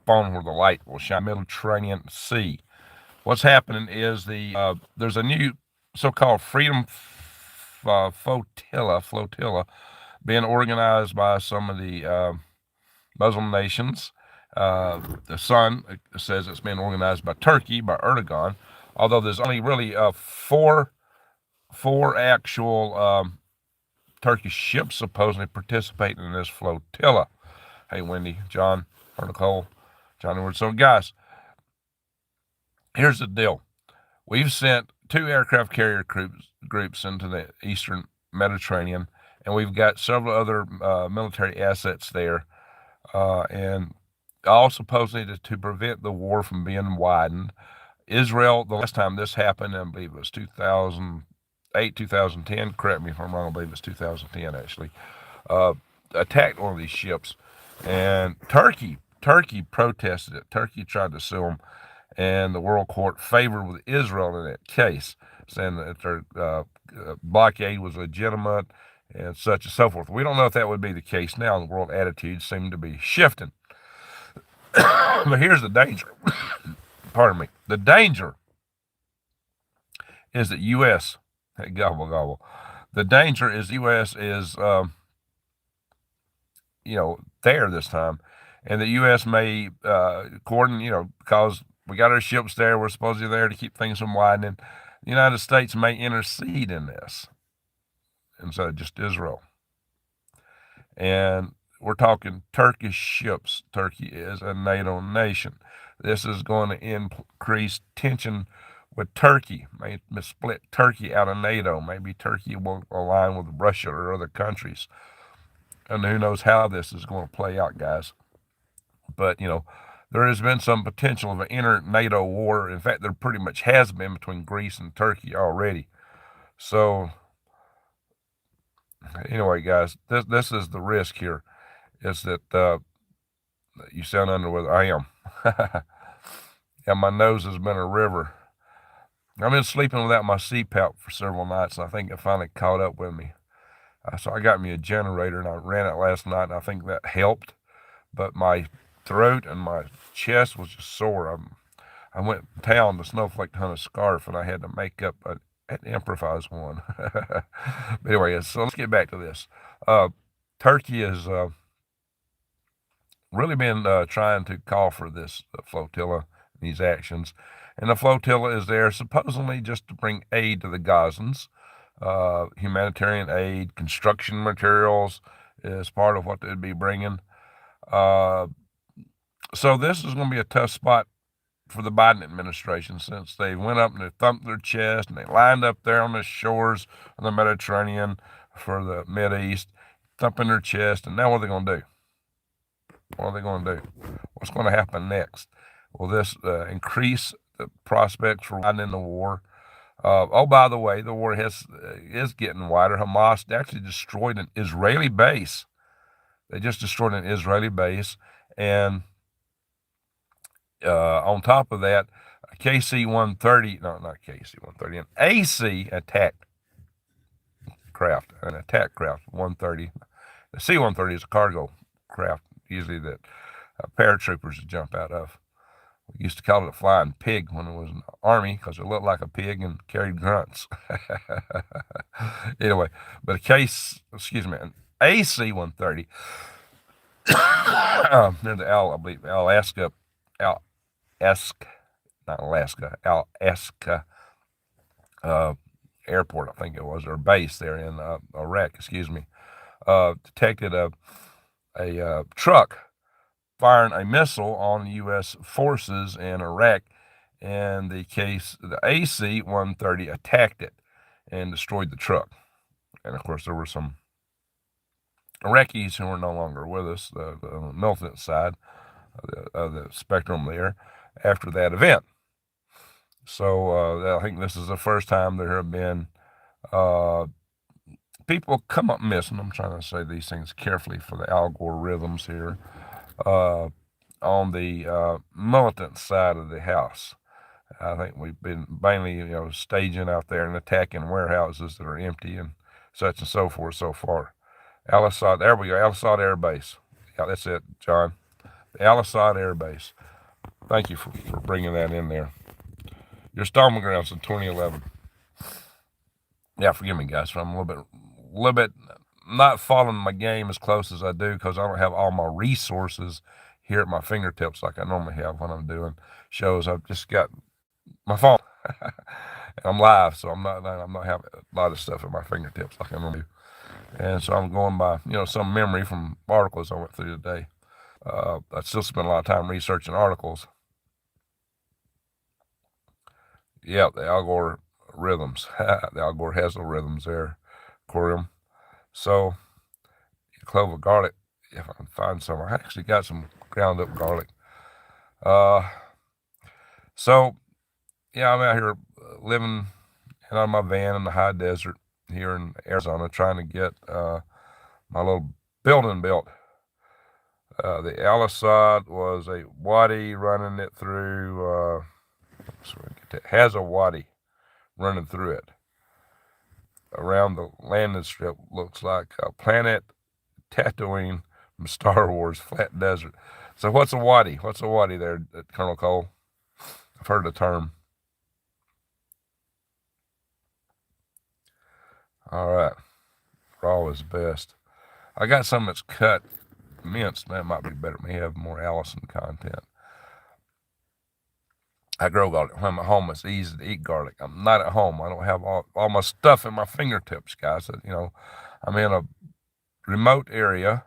on where the light will shine. Mediterranean Sea. What's happening is there's a new so-called Freedom flotilla being organized by some of the Muslim nations. The Sun says it's being organized by Turkey, by Erdogan, although there's only really four actual Turkish ships supposedly participating in this flotilla. Hey, Wendy, John, or Nicole, John Edwards. So, guys, here's the deal. We've sent 2 aircraft carrier groups into the eastern Mediterranean, and we've got several other military assets there. And all supposedly to prevent the war from being widened. Israel, the last time this happened, I believe it was 2008, 2010, correct me if I'm wrong, I believe it's 2010 actually, attacked one of these ships. And Turkey protested it. Turkey tried to sue them, and the World Court favored with Israel in that case, saying that their blockade was legitimate and such and so forth. We don't know if that would be the case now. The world attitudes seem to be shifting. But here's the danger. Pardon me. The danger is that U.S. Gobble gobble. The danger is U.S. is there this time, and the U.S. may because we got our ships there, we're supposedly there to keep things from widening. The United States may intercede in this instead of just Israel. And we're talking Turkish ships. Turkey is a NATO nation. This is going to increase tension with Turkey, may split Turkey out of NATO. Maybe Turkey will align with Russia or other countries. And who knows how this is going to play out, guys. But, there has been some potential of an inter-NATO war. In fact, there pretty much has been between Greece and Turkey already. So, anyway, guys, this is the risk here, is that you sound under weather. I am. Yeah, my nose has been a river. I've been sleeping without my CPAP for several nights, and I think it finally caught up with me. So I got me a generator, and I ran it last night, and I think that helped. But my throat and my chest was just sore. I went to town to Snowflake hunt a scarf, and I had to make up I had to improvise one. But anyway, so let's get back to this. Turkey has really been trying to call for this flotilla, these actions. And the flotilla is there supposedly just to bring aid to the Gazans, humanitarian aid, construction materials is part of what they'd be bringing. So this is going to be a tough spot for the Biden administration, since they went up and they thumped their chest and they lined up there on the shores of the Mediterranean for the Mideast, thumping their chest. And now what are they going to do? What are they going to do? What's going to happen next? Will this increase the prospects for widening the war? By the way, the war is getting wider. Hamas actually destroyed an Israeli base. They just destroyed an Israeli base. And on top of that, a KC-130, no, not KC-130, an AC attack craft, 130. The C-130 is a cargo craft, usually that paratroopers jump out of. We used to call it a flying pig when it was in the Army, because it looked like a pig and carried grunts. Anyway, but an AC-130 near the Alaska airport, I think it was, or base there in Iraq, detected a truck firing a missile on U.S. forces in Iraq, and the AC-130 attacked it and destroyed the truck. And of course, there were some Iraqis who were no longer with us, the militant side of the spectrum there, after that event. So I think this is the first time there have been people come up missing. I'm trying to say these things carefully for the algorithms here. On the militant side of the house, I think we've been mainly, staging out there and attacking warehouses that are empty and such and so forth so far. Al Assad, there we go, Al Assad Air Base. Yeah, that's it, John. the Al-Asad Air Base. Thank you for bringing that in there. Your stomping grounds in 2011. Yeah, forgive me, guys. I'm a little bit not following my game as close as I do because I don't have all my resources here at my fingertips like I normally have when I'm doing shows. I've just got my phone. I'm live, so I'm not having a lot of stuff at my fingertips like I normally do. And so I'm going by some memory from articles I went through today. I still spend a lot of time researching articles. Yeah, the Al Gore rhythms. The Al Gore has no rhythms there, Corium. So, clove of garlic, if I can find some. I actually got some ground up garlic. So, yeah, I'm out here living out of my van in the high desert here in Arizona trying to get my little building built. The Al-Asad was a wadi running it through, has a wadi running through it. Around the landing strip looks like a planet Tatooine from Star Wars, flat desert. So what's a wadi? What's a wadi there, Colonel Cole? I've heard the term. All right. Raw is best. I got some that's cut, minced. That might be better. May have more Allison content. I grow garlic. When I'm at home, it's easy to eat garlic. I'm not at home. I don't have all my stuff in my fingertips, guys. I'm in a remote area,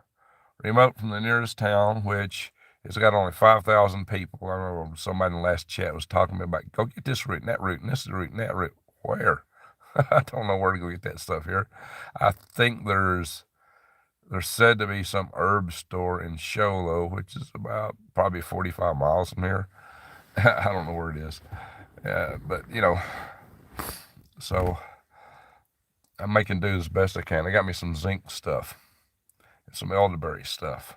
remote from the nearest town, which has got only 5,000 people. I remember somebody in the last chat was talking to me about, go get this root and that root, and this is the root and that root. Where? I don't know where to go get that stuff here. I think there's said to be some herb store in Show Low, which is about probably 45 miles from here. I don't know where it is. But, so I'm making do as best I can. They got me some zinc stuff and some elderberry stuff.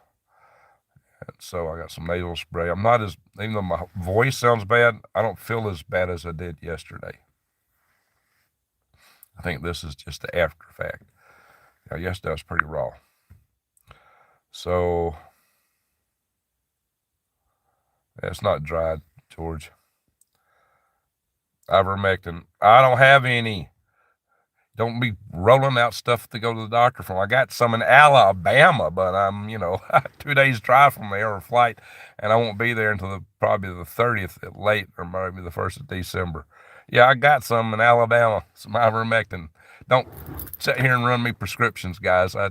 And so I got some nasal spray. I'm not even though my voice sounds bad, I don't feel as bad as I did yesterday. I think this is just the after fact. Yesterday was pretty raw. So, it's not dried, George. Ivermectin. I don't have any. Don't be rolling out stuff to go to the doctor from. I got some in Alabama, but I'm, 2 days drive from there or flight, and I won't be there until probably the 30th at late or maybe the 1st of December. Yeah, I got some in Alabama, some ivermectin. Don't sit here and run me prescriptions, guys. I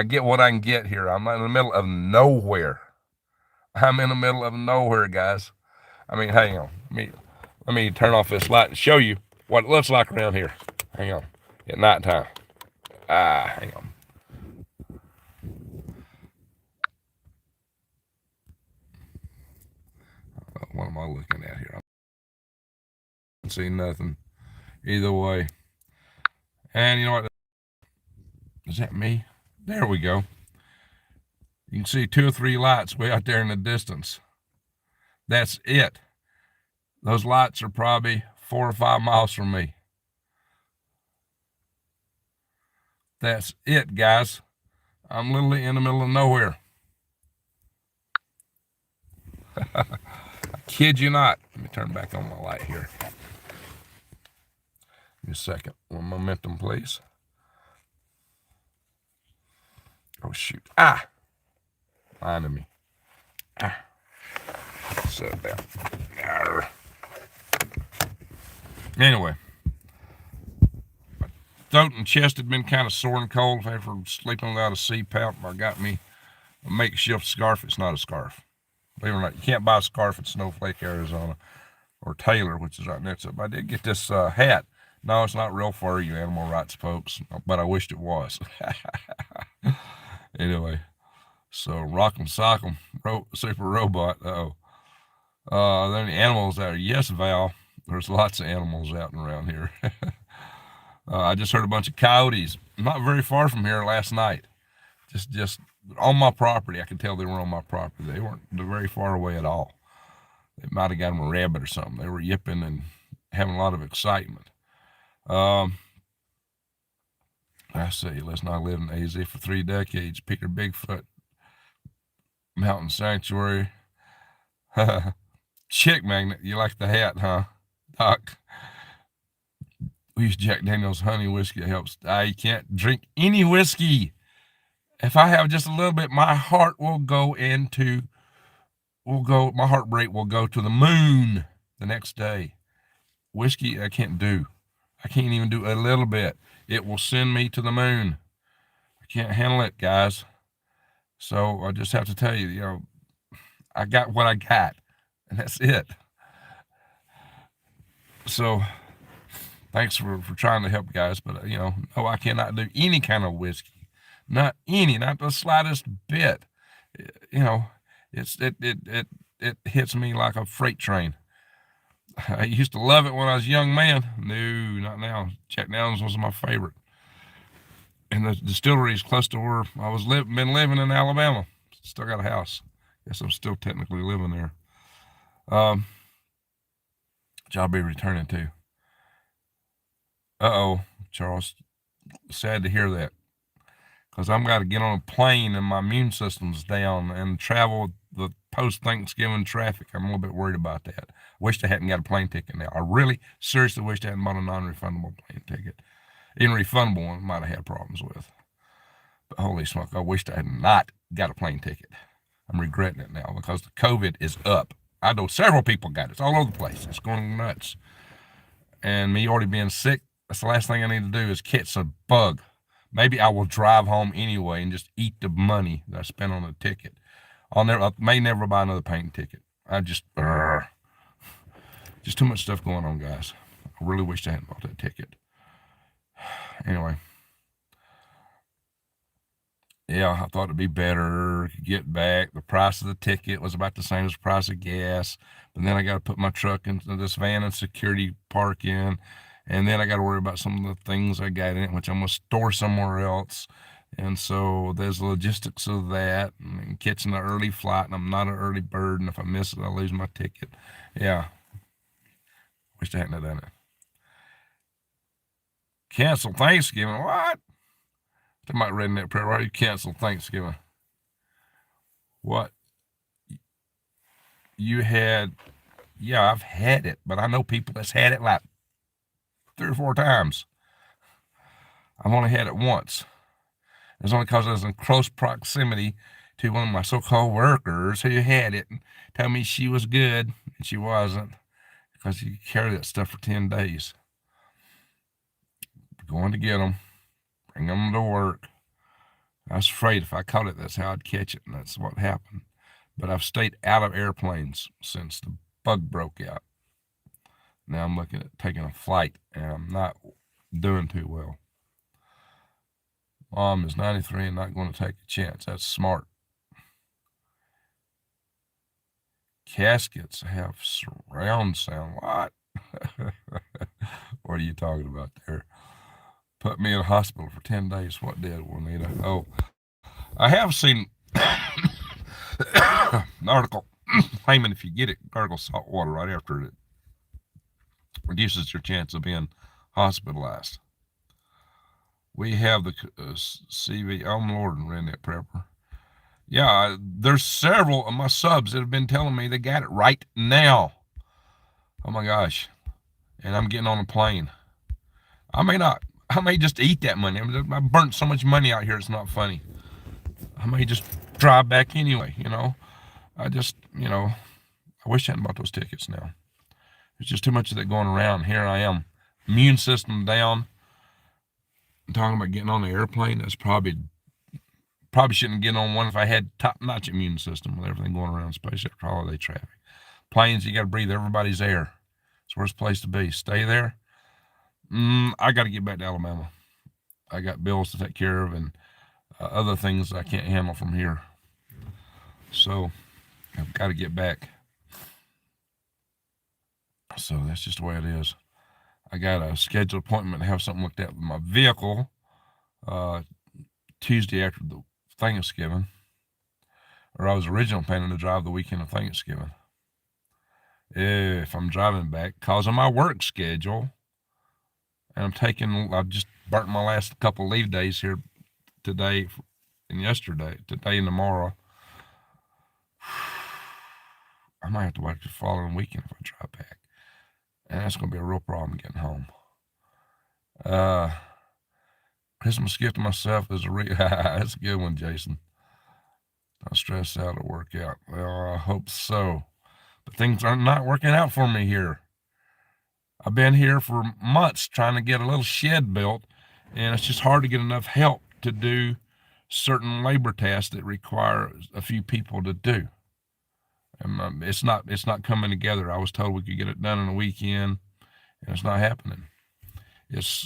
get what I can get here. I'm in the middle of nowhere. I'm in the middle of nowhere, guys. I mean, hang on. Let me turn off this light and show you what it looks like around here. Hang on. At nighttime. Hang on. What am I looking at here? I don't see nothing. Either way. And you know what? Is that me? There we go. You can see 2 or 3 lights way out there in the distance. That's it. Those lights are probably 4 or 5 miles from me. That's it, guys. I'm literally in the middle of nowhere. I kid you not. Let me turn back on my light here. Give me a second. One momentum, please. Oh, shoot. Lying to me. Set down. Arr. Anyway. My throat and chest had been kind of sore and cold after sleeping without a CPAP. I got me a makeshift scarf. It's not a scarf. Believe it or not, you can't buy a scarf at Snowflake, Arizona, or Taylor, which is right next to it. But I did get this hat. No, it's not real fur, you animal rights folks, but I wished it was. Anyway, so Rock'em Sock'em, Super Robot. Are there any animals out there? Yes, Val. There's lots of animals out and around here. I just heard a bunch of coyotes not very far from here last night. Just on my property. I could tell they were on my property. They weren't very far away at all. They might have got them a rabbit or something. They were yipping and having a lot of excitement. I say, listen, I lived in AZ for 3 decades. Peter Bigfoot Mountain Sanctuary. Chick Magnet, you like the hat, huh, Doc? We use Jack Daniels honey whiskey. It helps. I can't drink any whiskey. If I have just a little bit, my heart will go into, my heart rate will go to the moon the next day. Whiskey, I can't do. I can't even do a little bit. It will send me to the moon. I can't handle it, guys. So I just have to tell you, I got what I got, and that's it. So thanks for trying to help, guys. But, no, I cannot do any kind of whiskey. Not any, not the slightest bit. It hits me like a freight train. I used to love it when I was a young man. No, not now. Jack Daniels was my favorite. And the distillery is close to where I was been living in Alabama. Still got a house. Guess I'm still technically living there. Which I'll be returning to. Charles. Sad to hear that. Because I'm got to get on a plane and my immune system's down and travel the post-Thanksgiving traffic. I'm a little bit worried about that. Wish I hadn't got a plane ticket now. I really seriously wish I hadn't bought a non-refundable plane ticket. Even refundable one I might have had problems with. But holy smoke, I wished I had not got a plane ticket. I'm regretting it now because the COVID is up. I know several people got it. It's all over the place. It's going nuts. And me already being sick, that's the last thing I need to do is catch a bug. Maybe I will drive home anyway and just eat the money that I spent on the ticket. I may never buy another plane ticket. Just too much stuff going on, guys. I really wish I hadn't bought that ticket. Anyway. Yeah, I thought it'd be better to get back. The price of the ticket was about the same as the price of gas. But then I got to put my truck into this van and security park in. And then I got to worry about some of the things I got in it, which I'm going to store somewhere else. And so there's the logistics of that and catching an early flight. And I'm not an early bird. And if I miss it, I lose my ticket. Yeah. Wish I hadn't done it. Cancel Thanksgiving. What? I might read in that prayer, right? You cancel Thanksgiving. What? You had, yeah, I've had it, but I know people that's had it like 3 or 4 times. I've only had it once. It's only because I was in close proximity to one of my so-called workers who had it and told me she was good, and she wasn't, because you carry that stuff for 10 days. Going to get them. Bring them to work. I was afraid if I caught it, that's how I'd catch it, and that's what happened. But I've stayed out of airplanes since the bug broke out. Now I'm looking at taking a flight, and I'm not doing too well. Mom is 93 and not going to take a chance. That's smart. Caskets have surround sound. What? What are you talking about there? Put me in a hospital for 10 days. What did, Juanita? Oh, I have seen an article claiming if you get it, gargle salt water right after it reduces your chance of being hospitalized. We have the CV. Oh, Lord, and ran that prepper. Yeah, there's several of my subs that have been telling me they got it right now. Oh, my gosh. And I'm getting on a plane. I may just eat that money. I burnt so much money out here, it's not funny. I may just drive back anyway, I wish I hadn't bought those tickets now. There's just too much of that going around. Here I am, immune system down. I'm talking about getting on the airplane. That's probably shouldn't get on one if I had top-notch immune system with everything going around, especially after holiday traffic. Planes, you got to breathe everybody's air. It's the worst place to be. Stay there. I got to get back to Alabama. I got bills to take care of and other things I can't handle from here. So I've got to get back. So that's just the way it is. I got a scheduled appointment to have something looked at with my vehicle Tuesday after the Thanksgiving. Or I was originally planning to drive the weekend of Thanksgiving. If I'm driving back, because of my work schedule, and I just burnt my last couple leave days here today and yesterday, today and tomorrow. I might have to wait the following weekend if I try back. And that's going to be a real problem getting home. Christmas gift to myself is that's a good one, Jason. Don't stress out at work out. Well, I hope so. But things are not working out for me here. I've been here for months trying to get a little shed built, and it's just hard to get enough help to do certain labor tasks that require a few people to do. And it's not coming together. I was told we could get it done in a weekend, and it's not happening.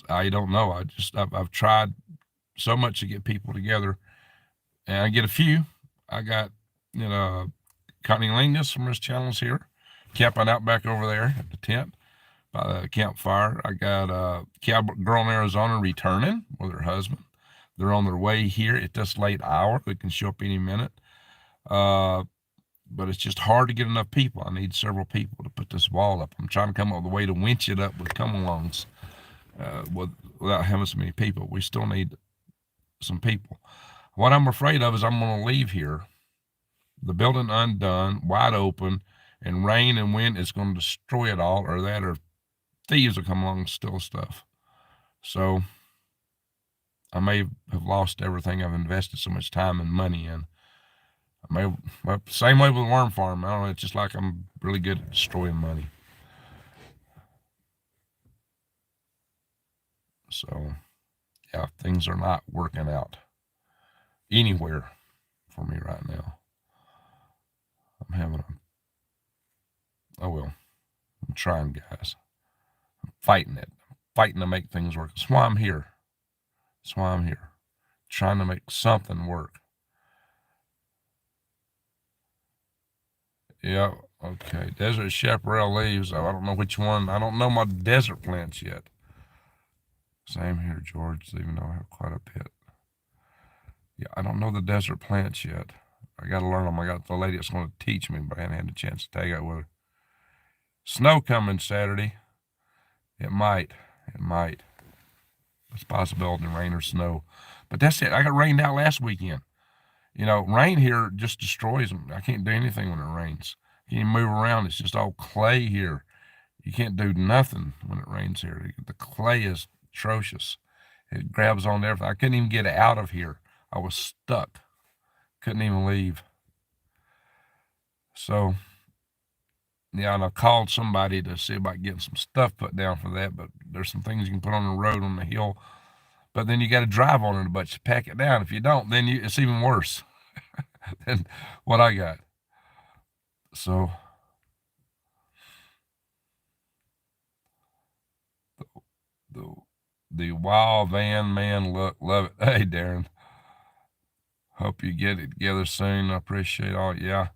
I don't know. I've tried so much to get people together, and I get a few. I got Connie Lingus from his channels here, camping out back over there at the tent by the campfire. I got a girl in Arizona returning with her husband. They're on their way here at this late hour. They can show up any minute. But it's just hard to get enough people. I need several people to put this wall up. I'm trying to come up with a way to winch it up with come-alongs without having so many people. We still need some people. What I'm afraid of is I'm going to leave here, the building undone, wide open, and rain and wind is going to destroy it all, or thieves will come along and steal stuff. So I may have lost everything I've invested so much time and money in. Same way with Worm Farm. I don't know, it's just like I'm really good at destroying money. So, yeah, things are not working out anywhere for me right now. I'm trying, guys. I'm fighting it. I'm fighting to make things work. That's why I'm here. Trying to make something work. Yeah, okay. Desert chaparral leaves. I don't know which one. I don't know my desert plants yet. Same here, George, even though I have quite a bit. Yeah, I don't know the desert plants yet. I got to learn them. I got the lady that's going to teach me, but I haven't had a chance to take out with her. Snow coming Saturday. It might. It's a possibility of rain or snow. But that's it. I got rained out last weekend. Rain here just destroys them. I can't do anything when it rains. You can't move around. It's just all clay here. You can't do nothing when it rains here. The clay is atrocious. It grabs on everything. I couldn't even get out of here. I was stuck. Couldn't even leave. So, yeah, and I called somebody to see about getting some stuff put down for that, but there's some things you can put on the road on the hill, but then you got to drive on it a bunch to pack it down. If you don't, then it's even worse than what I got. So, the wild van man look, love it. Hey, Darren. Hope you get it together soon. I appreciate all. Yeah.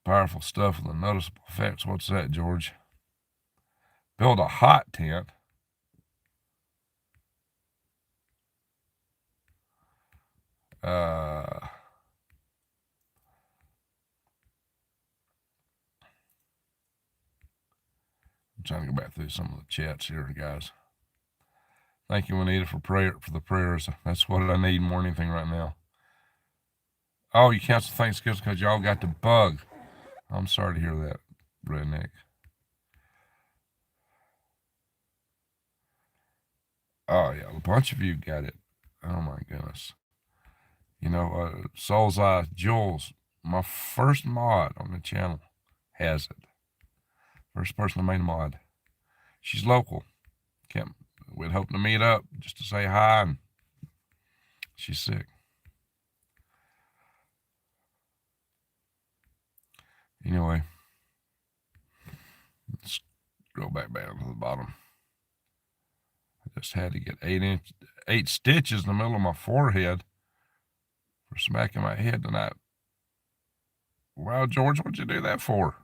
Powerful stuff with the noticeable effects. What's that, George? Build a hot tent. I'm trying to go back through some of the chats here, guys. Thank you, Juanita, for the prayers. That's what I need more than anything right now. Oh, you cancel Thanksgiving because y'all got the bug. I'm sorry to hear that, redneck. Oh, yeah, a bunch of you got it. Oh, my goodness. Soul's Eye, Jules, my first mod on the channel, has it. First person to make a mod. She's local. We'd hope to meet up just to say hi, and she's sick. Anyway, let's go back down to the bottom. I just had to get 8 stitches in the middle of my forehead for smacking my head tonight. Wow, George, what'd you do that for?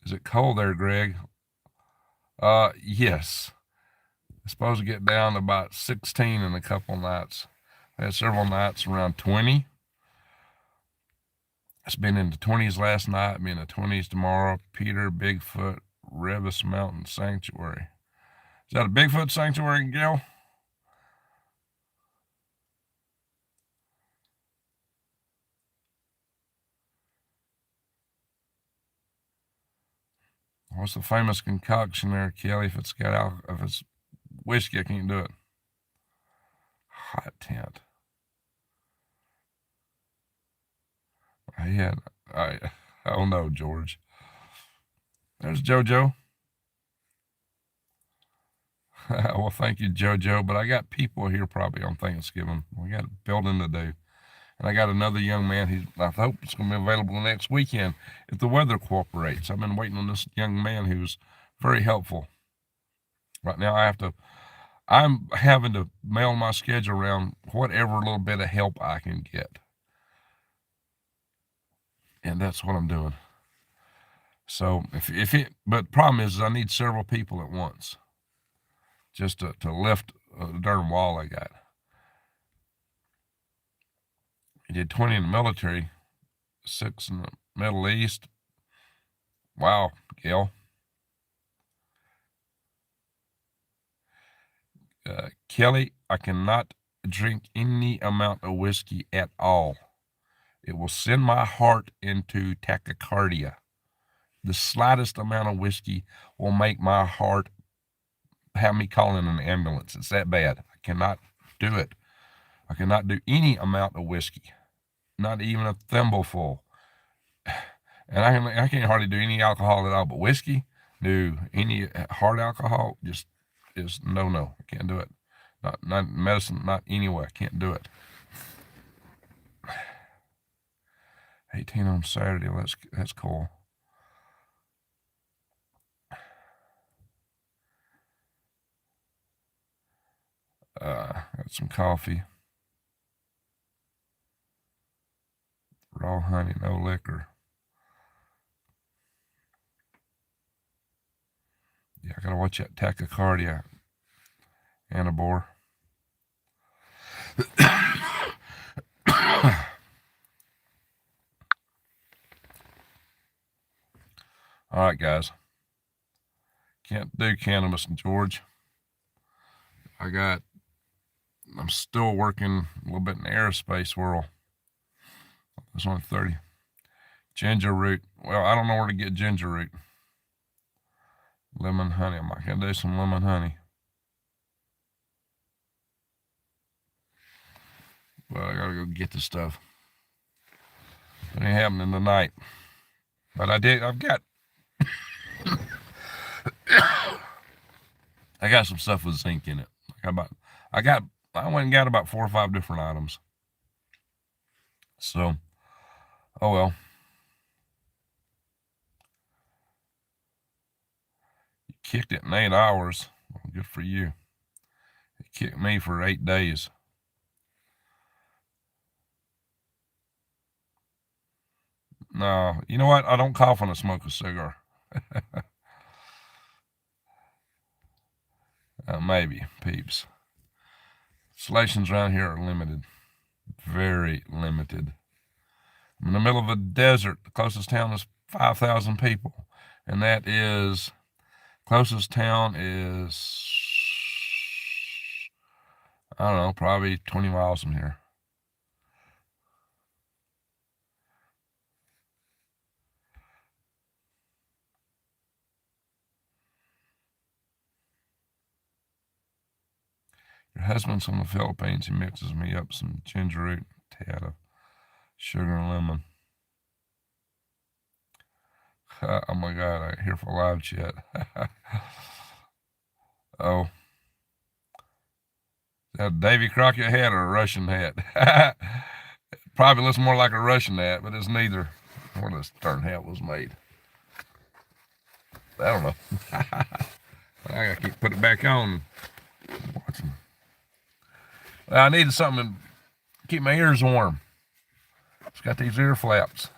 Is it cold there, Greg? Yes. It's supposed to get down to about 16 in a couple nights. I had several nights around 20. It's been in the 20s last night, be in the 20s tomorrow. Peter Bigfoot Revis Mountain Sanctuary. Is that a Bigfoot sanctuary, Gil? What's the famous concoction there, Kelly? If it's whiskey, I can't do it. Hot tent. I don't know, George. There's JoJo. Well, thank you, JoJo. But I got people here probably on Thanksgiving. We got building to do. And I got another young man. I hope it's going to be available next weekend if the weather cooperates. I've been waiting on this young man who's very helpful. Right now, I'm having to mail my schedule around whatever little bit of help I can get. And that's what I'm doing. So but the problem is I need several people at once just to lift the darn wall I got. He did 20 in the military, 6 in the Middle East. Wow, Gail. Kelly, I cannot drink any amount of whiskey at all. It will send my heart into tachycardia. The slightest amount of whiskey will make my heart have me calling an ambulance. It's that bad. I cannot do it. I cannot do any amount of whiskey, not even a thimbleful. And I can't hardly do any alcohol at all, but whiskey, no, any hard alcohol, just is no. I can't do it. Not medicine, not anyway. I can't do it. 18 on Saturday. That's cool. Got some coffee. Raw honey, no liquor. Yeah, I gotta watch that tachycardia, Annabore. All right, guys. Can't do cannabis in George. I'm still working a little bit in the aerospace world. It's only 30. Ginger root. Well, I don't know where to get ginger root. Lemon honey. I'm not going to do some lemon honey. But I got to go get the stuff. It ain't happening tonight. But I've got I got some stuff with zinc in it. I went and got about 4 or 5 different items. So, oh well. You kicked it in 8 hours. Well, good for you. It kicked me for 8 days. No, you know what? I don't cough when I smoke a cigar. Maybe, peeps. Installations around here are limited. Very limited. I'm in the middle of a desert. The closest town is 5,000 people. And closest town is, I don't know, probably 20 miles from here. Your husband's from the Philippines. He mixes me up some ginger root, tad of sugar and lemon. Oh my God, I here for live chat. Oh. Is that a Davy Crockett hat or a Russian hat? Probably looks more like a Russian hat, but it's neither. Where this darn hat was made. I don't know. I gotta put it back on. Watching. Well, I needed something to keep my ears warm. It's got these ear flaps.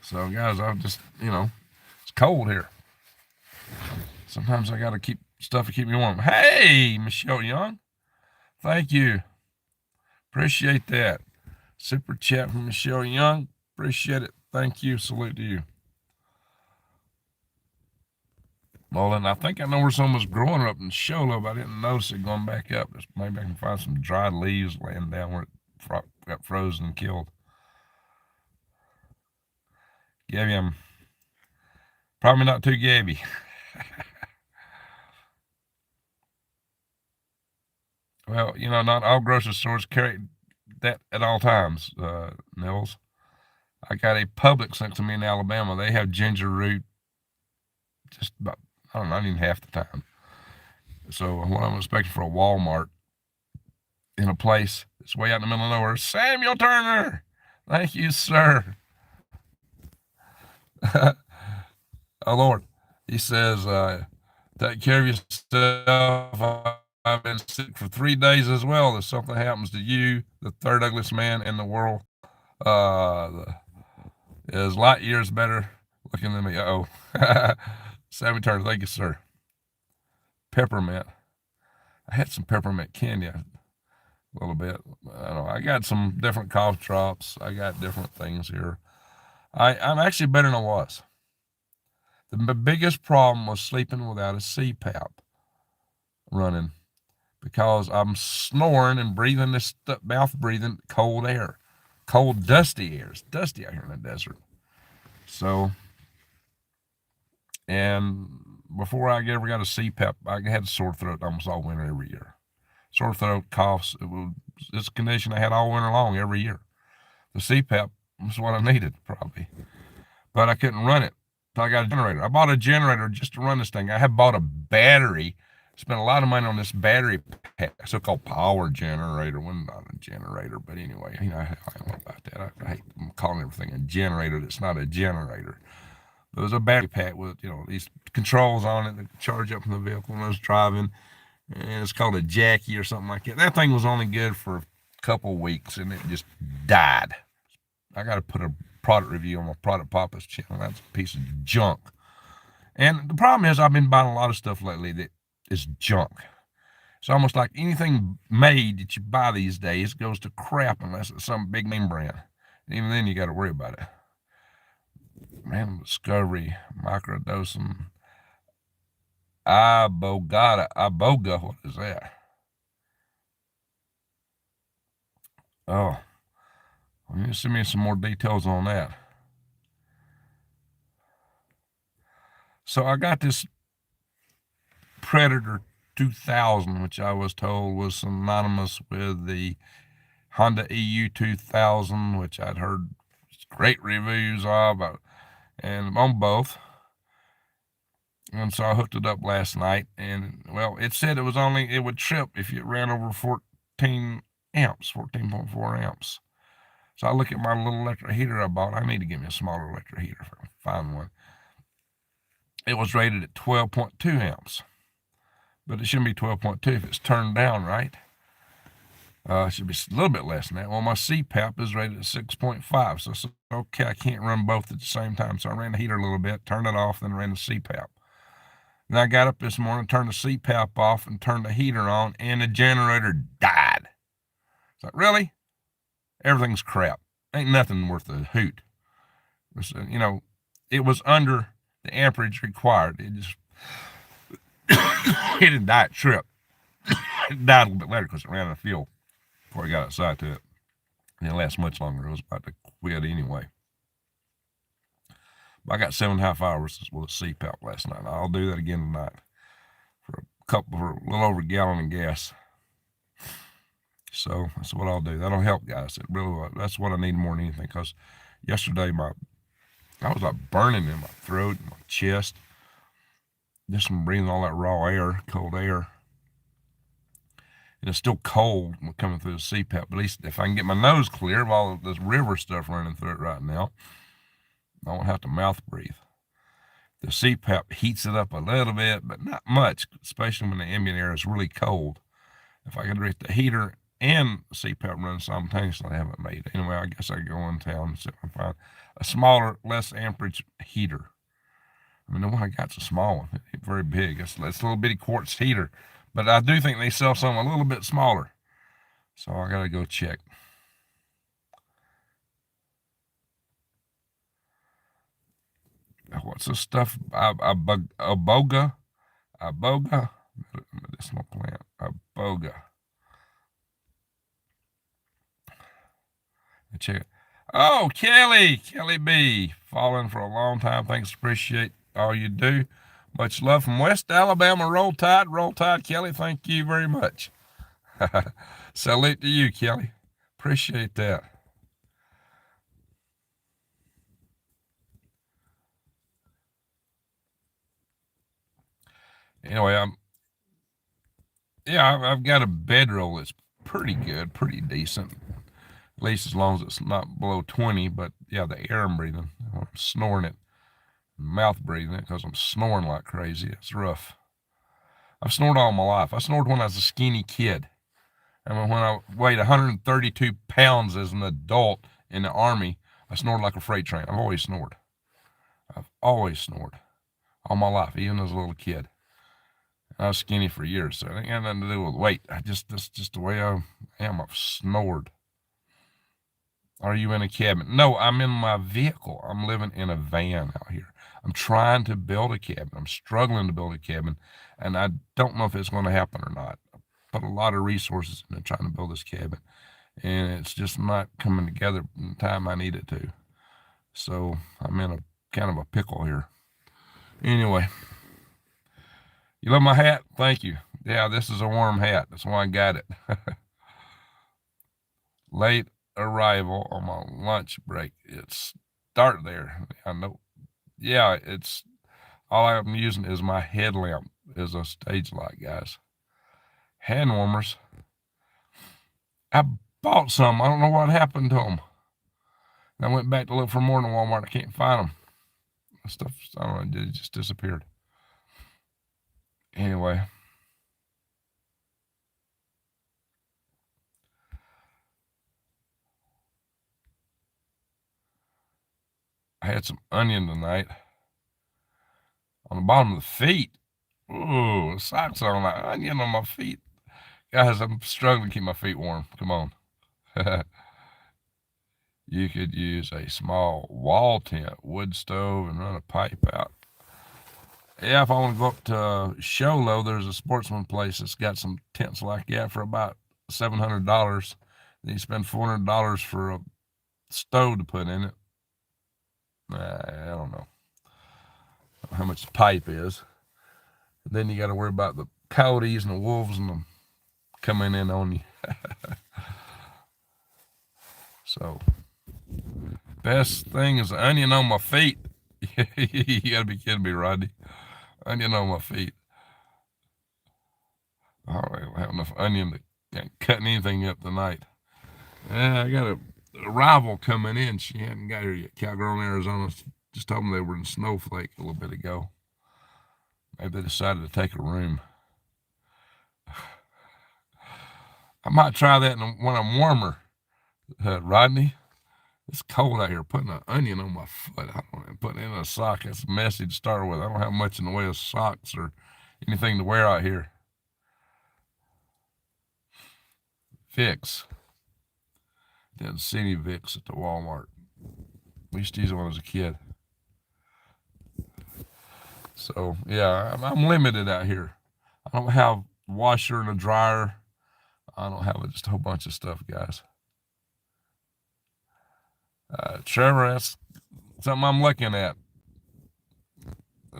So, guys, I've just, it's cold here. Sometimes I got to keep stuff to keep me warm. Hey, Michelle Young. Thank you. Appreciate that. Super chat from Michelle Young. Appreciate it. Thank you. Salute to you. Well, and I think I know where some was growing up in Show Love. I didn't notice it going back up. Maybe I can find some dried leaves laying down where it got frozen and killed. Yeah, Probably not too Gabby. Well, not all grocery stores carry that at all times, Nils. I got a Publix next to me in Alabama. They have ginger root just about, I don't know, not even half the time. So what I'm expecting for a Walmart in a place that's way out in the middle of nowhere, Samuel Turner. Thank you, sir. Oh, Lord. He says, take care of yourself. I've been sick for 3 days as well. If something happens to you, the third ugliest man in the world, is light years better looking than me. Uh-oh. Sammy Turner, thank you, sir. Peppermint. I had some peppermint candy a little bit. I don't know. I got some different cough drops. I got different things here. I'm actually better than I was. The biggest problem was sleeping without a CPAP running because I'm snoring and breathing this mouth breathing cold air, cold dusty air. It's dusty out here in the desert. So, and before I ever got a CPAP, I had a sore throat almost all winter every year. Sore throat, coughs. It's a condition I had all winter long every year. The CPAP was what I needed probably, but I couldn't run it. So I got a generator. I bought a generator just to run this thing. I have bought a battery. Spent a lot of money on this battery pack, so-called power generator. Well, not a generator, but anyway, I don't know about that. I hate calling everything a generator that's not a generator. It was a battery pack with, these controls on it that charge up from the vehicle when I was driving. And it's called a Jackie or something like that. That thing was only good for a couple weeks and it just died. I got to put a product review on my Product Papa's channel. That's a piece of junk. And the problem is I've been buying a lot of stuff lately that is junk. It's almost like anything made that you buy these days goes to crap unless it's some big name brand. And even then you got to worry about it. Random Discovery, microdosing, Iboga, what is that? Oh, well, you send me some more details on that. So I got this Predator 2000, which I was told was synonymous with the Honda EU 2000, which I'd heard great reviews of, and on both. And so I hooked it up last night, and well, it said it would trip if you ran over 14 amps, 14.4 amps. So I look at my little electric heater I bought. I need to get me a smaller electric heater if I can find one. It was rated at 12.2 amps, but it shouldn't be 12.2 if it's turned down, right? It should be a little bit less than that. Well, my CPAP is rated at 6.5, so okay, I can't run both at the same time. So I ran the heater a little bit, turned it off, then ran the CPAP. Then I got up this morning, turned the CPAP off, and turned the heater on, and the generator died. It's like, really? Everything's crap. Ain't nothing worth a hoot. It was under the amperage required. It just it didn't die at trip. It died a little bit later because it ran out of fuel before I got outside to it. It didn't last much longer. It was about to quit anyway. But I got 7.5 hours with a CPAP last night. I'll do that again tonight for a little over a gallon of gas. So that's what I'll do. That'll help, guys. That's what I need more than anything. Because yesterday I was like burning in my throat and my chest, just from breathing all that raw air, cold air. And it's still cold coming through the CPAP. But at least if I can get my nose clear of all of this river stuff running through it right now, I won't have to mouth breathe. The CPAP heats it up a little bit, but not much, especially when the ambient air is really cold. If I could get the heater and the CPAP running simultaneously, I haven't made it. Anyway, I guess I could go in town and see if I can find a smaller, less amperage heater. I mean, the one I got's a small one. It ain't very big. It's a little bitty quartz heater. But I do think they sell some a little bit smaller. So I got to go check. What's this stuff? Iboga medicinal plant. Iboga. Check it. Oh, Kelly B. Following for a long time. Thanks. Appreciate all you do. Much love from West Alabama. Roll Tide, Kelly. Thank you very much. Salute to you, Kelly. Appreciate that. Anyway, I've got a bedroll that's pretty good, pretty decent. At least as long as it's not below 20. But yeah, the air I'm breathing, I'm snoring it, mouth breathing it because I'm snoring like crazy. It's rough. I've snored all my life. I snored when I was a skinny kid. I mean, when I weighed 132 pounds as an adult in the Army, I snored like a freight train. I've always snored. All my life, even as a little kid. I was skinny for years, so it ain't got nothing to do with weight. That's just the way I am. I've snored. Are you in a cabin? No, I'm in my vehicle. I'm living in a van out here. I'm trying to build a cabin. I'm struggling to build a cabin, and I don't know if it's going to happen or not. I put a lot of resources into trying to build this cabin, and it's just not coming together in the time I need it to. So I'm in a kind of a pickle here. Anyway, you love my hat? Thank you. Yeah, this is a warm hat. That's why I got it. Late arrival on my lunch break. It's dark there. I know. Yeah, it's all I'm using is my headlamp as a stage light, guys. Hand warmers. I bought some. I don't know what happened to them. And I went back to look for more in Walmart. I can't find them. Stuff, I don't know, it just disappeared. Anyway. I had some onion tonight on the bottom of the feet. Ooh, socks on my onion on my feet. Guys, I'm struggling to keep my feet warm. Come on. You could use a small wall tent, wood stove, and run a pipe out. Yeah, if I want to go up to Show Low, there's a Sportsman place that's got some tents like that for about $700. Then you spend $400 for a stove to put in it. I don't know how much the pipe is. And then you got to worry about the coyotes and the wolves and them coming in on you. So, best thing is the onion on my feet. You got to be kidding me, Rodney. Onion on my feet. I don't have enough onion to cut anything up tonight. Yeah, I got a rival coming in. She hadn't got here yet. Cowgirl in Arizona just told me they were in Snowflake a little bit ago. Maybe they decided to take a room. I might try that when I'm warmer, Rodney. It's cold out here. Putting an onion on my foot. I don't know. Putting it in a sock. That's messy to start with. I don't have much in the way of socks or anything to wear out here. Vicks. Didn't see any Vicks at the Walmart. We used to use it when I was a kid. So yeah, I'm limited out here. I don't have a washer and a dryer. I don't have just a whole bunch of stuff, guys. Trevor, that's something I'm looking at.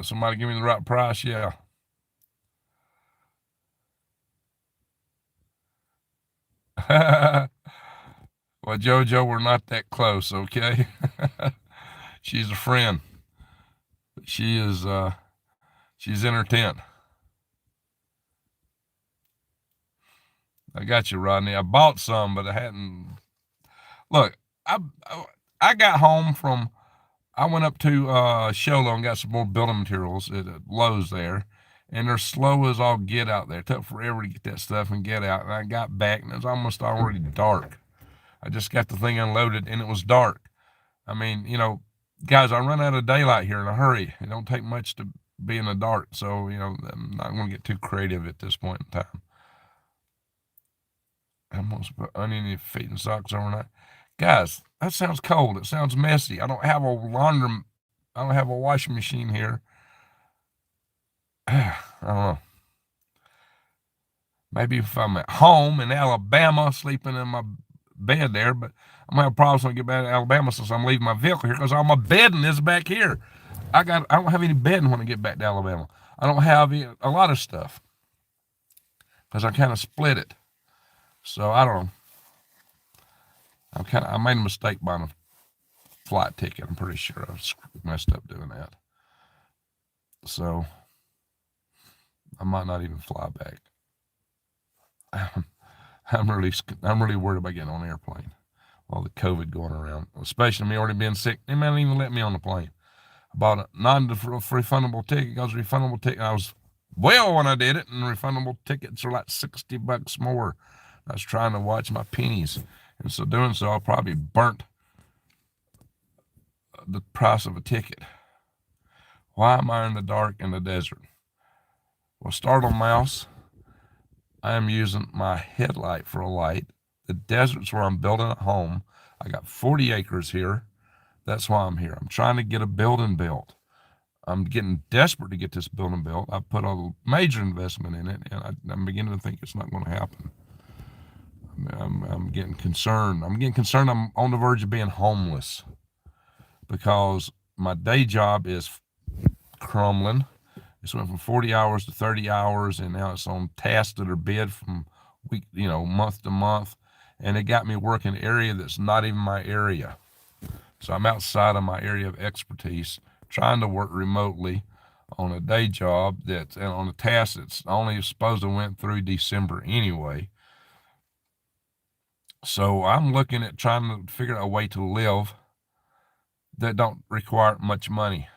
Somebody give me the right price, yeah. Well, JoJo, we're not that close, okay? She's a friend. She is, she's in her tent. I got you, Rodney. I bought some, but I hadn't. Look, I got home from. I went up to Show Low and got some more building materials at Lowe's there, and they're slow as all get out there. It took forever to get that stuff and get out, and I got back and it was almost already dark. I just got the thing unloaded and it was dark. I mean, guys, I run out of daylight here in a hurry. It don't take much to be in the dark, so I'm not going to get too creative at this point in time. I'm going to put onion in your feet and socks overnight. Guys, that sounds cold. It sounds messy. I don't have a washing machine here. I don't know. Maybe if I'm at home in Alabama, sleeping in my bed but I'm gonna have problems when I get back to Alabama since I'm leaving my vehicle here because all my bedding is back here. I don't have any bedding when I get back to Alabama. I don't have a lot of stuff because I kind of split it. So I don't know. I made a mistake buying a flight ticket. I'm pretty sure I messed up doing that. So I might not even fly back. I'm really worried about getting on an airplane. All the COVID going around, especially me already being sick. They might even let me on the plane. I bought a non-refundable ticket. Because refundable ticket, I was well when I did it, and refundable tickets are like $60 more. I was trying to watch my pennies, and so doing so, I probably burnt the price of a ticket. Why am I in the dark in the desert? Well, startle mouse. I am using my headlight for a light. The desert's where I'm building a home. I got 40 acres here. That's why I'm here. I'm trying to get a building built. I'm getting desperate to get this building built. I put a major investment in it, and I'm beginning to think it's not going to happen. I'm getting concerned. I'm on the verge of being homeless because my day job is crumbling. It's went from 40 hours to 30 hours, and now it's on tasks that are bid from month to month, and it got me working an area that's not even my area. So I'm outside of my area of expertise, trying to work remotely on a day job and on a task that's only supposed to went through December anyway. So I'm looking at trying to figure out a way to live that don't require much money.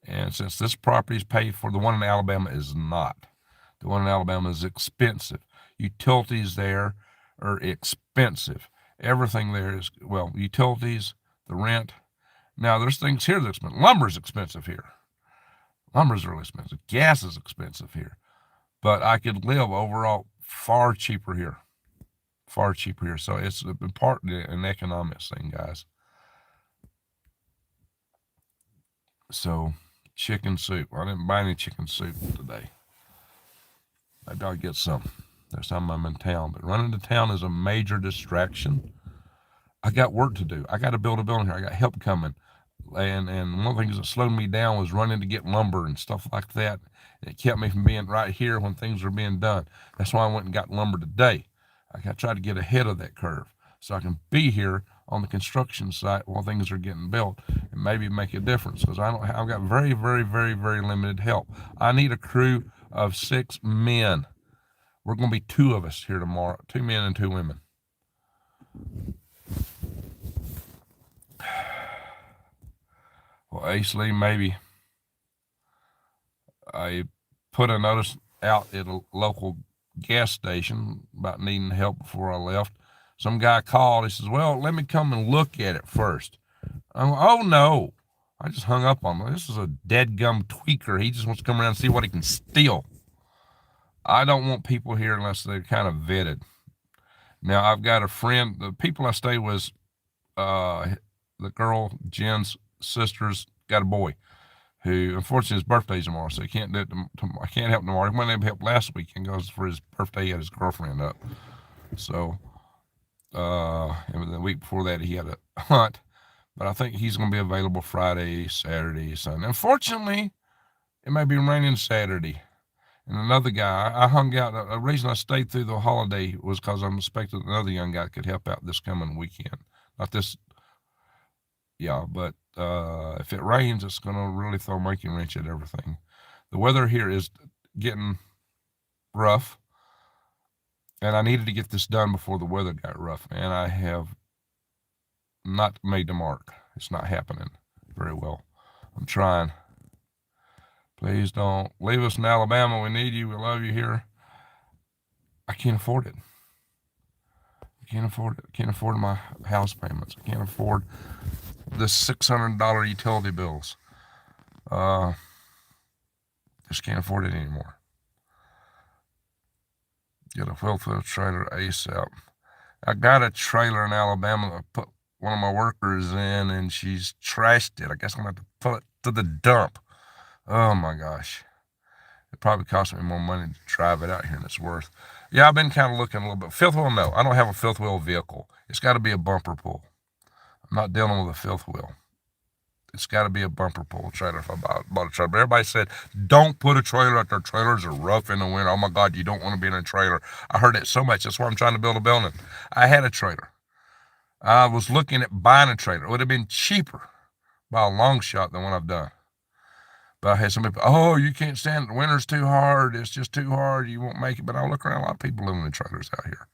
And since this property is paid for, the one in Alabama is not. The one in Alabama is expensive. Utilities there are expensive. Everything there is, well, utilities, the rent. Now, there's things here that's expensive. Lumber's expensive here. Lumber's really expensive. Gas is expensive here. But I could live overall far cheaper here. Far cheaper here. So it's partly an economics thing, guys. So, chicken soup. I didn't buy any chicken soup today. Maybe I'll get some. Next time I'm in town. But running to town is a major distraction. I got work to do. I got to build a building here. I got help coming. And one of the things that slowed me down was running to get lumber and stuff like that. It kept me from being right here when things were being done. That's why I went and got lumber today. I got to try to get ahead of that curve so I can be here on the construction site while things are getting built and maybe make a difference, because I've got very, very, very, very limited help. I need a crew of 6 men. We're going to be 2 of us here tomorrow, 2 men and 2 women. Well, Ace Lee, maybe I put a notice out at a local gas station about needing help before I left. Some guy called. He says, well, let me come and look at it first. I'm like, oh, no. I just hung up on him. This is a dead-gum tweaker. He just wants to come around and see what he can steal. I don't want people here unless they're kind of vetted. Now, I've got a friend. The people I stay with, the girl, Jen's sister's got a boy who, unfortunately, his birthday's tomorrow, so he can't do it. I can't help him tomorrow. He went able to help last weekend because for his birthday, he had his girlfriend up. So, and the week before that, he had a hunt. But I think he's going to be available Friday, Saturday, Sunday. Unfortunately, it may be raining Saturday. And another guy, I hung out. The reason I stayed through the holiday was because I'm expecting another young guy could help out this coming weekend. Not this, yeah, but if it rains, it's going to really throw a monkey wrench at everything. The weather here is getting rough, and I needed to get this done before the weather got rough, and I have not made the mark. It's not happening very well. I'm trying. Please don't leave us in Alabama. We need you. We love you here. I can't afford it. I can't afford it. I can't afford my house payments. I can't afford the $600 utility bills. Just can't afford it anymore. Get a wheelchair trailer ASAP. I got a trailer in Alabama that I put one of my workers in, and she's trashed it. I guess I'm going to have to pull it to the dump. Oh my gosh. It probably cost me more money to drive it out here than it's worth. Yeah, I've been kind of looking a little bit. Fifth wheel, no. I don't have a fifth wheel vehicle. It's got to be a bumper pull. I'm not dealing with a fifth wheel. It's got to be a bumper pull trailer if I bought a trailer. But everybody said, don't put a trailer out there. Trailers are rough in the winter. Oh my God, you don't want to be in a trailer. I heard it so much. That's why I'm trying to build a building. I had a trailer. I was looking at buying a trailer. It would have been cheaper by a long shot than what I've done. But I had some people, oh, you can't stand it. The winter's too hard. It's just too hard. You won't make it. But I look around, a lot of people living in trailers out here.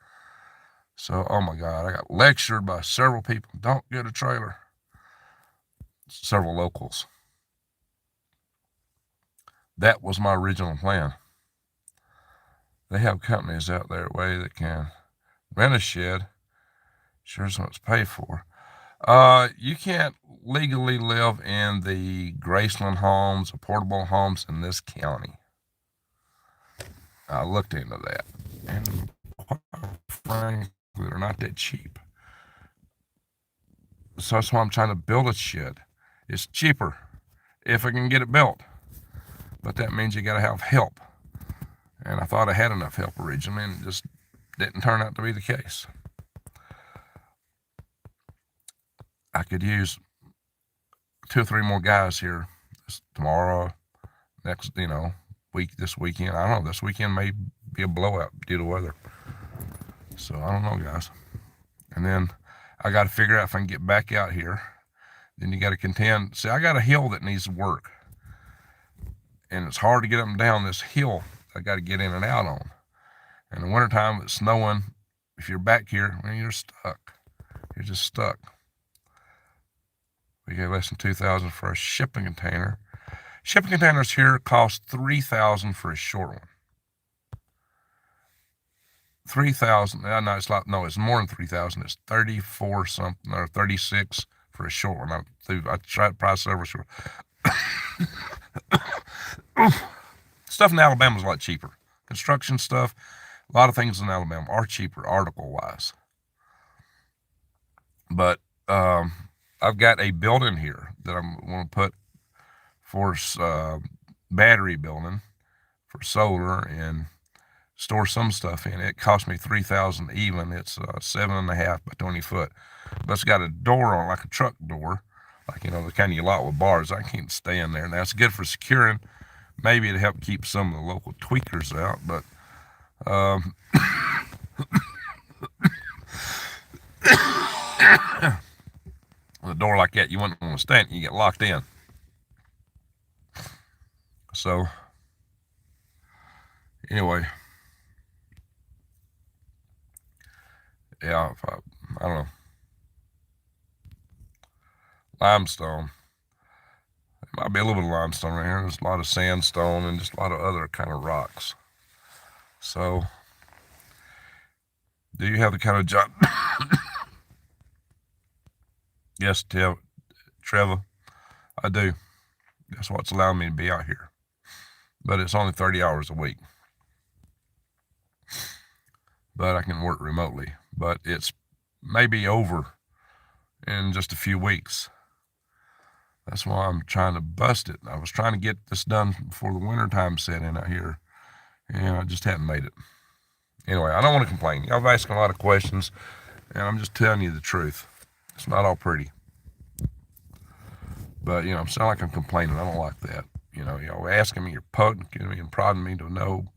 So, oh my God, I got lectured by several people. Don't get a trailer. Several locals. That was my original plan. They have companies out there way that can rent a shed. Sure as what's paid for. You can't legally live in the Graceland homes, affordable homes in this county. I looked into that, and frankly, they're not that cheap. So that's why I'm trying to build a shed. It's cheaper if I can get it built, but that means you got to have help. And I thought I had enough help originally, and it just didn't turn out to be the case. I could use 2 or 3 more guys here tomorrow, next, week, this weekend. I don't know. This weekend may be a blowout due to weather. So I don't know, guys. And then I got to figure out if I can get back out here. Then you got to contend. See, I got a hill that needs work. And it's hard to get up and down this hill I got to get in and out on. In the wintertime, it's snowing. If you're back here, you're stuck. You're just stuck. We get less than $2,000 for a shipping container. Shipping containers here cost $3,000 for a short one. $3,000. It's more than $3,000. It's 34 something or 36 for a short one. I tried to price over short. Stuff in Alabama is a lot cheaper. Construction stuff, a lot of things in Alabama are cheaper article wise. But I've got a building here that I'm going to put for battery building for solar and store some stuff in. It cost me $3,000 even. It's 7.5 by 20 foot. But it's got a door on, like a truck door, like the kind you lock with bars. I can't stay in there. And that's good for securing. Maybe it'll help keep some of the local tweakers out, but with a door like that, you wouldn't want to stand. You get locked in. So anyway, yeah, I don't know. Limestone. There might be a little bit of limestone right here. There's a lot of sandstone and just a lot of other kind of rocks. So, do you have the kind of job? Yes, Trevor, I do. That's what's allowing me to be out here. But it's only 30 hours a week. But I can work remotely. But it's maybe over in just a few weeks. That's why I'm trying to bust it. I was trying to get this done before the wintertime set in out here. And I just haven't made it. Anyway, I don't want to complain. Y'all have asked a lot of questions, and I'm just telling you the truth. It's not all pretty. But, I'm sounding like I'm complaining. I don't like that. Y'all asking me, you're poking me and prodding me to know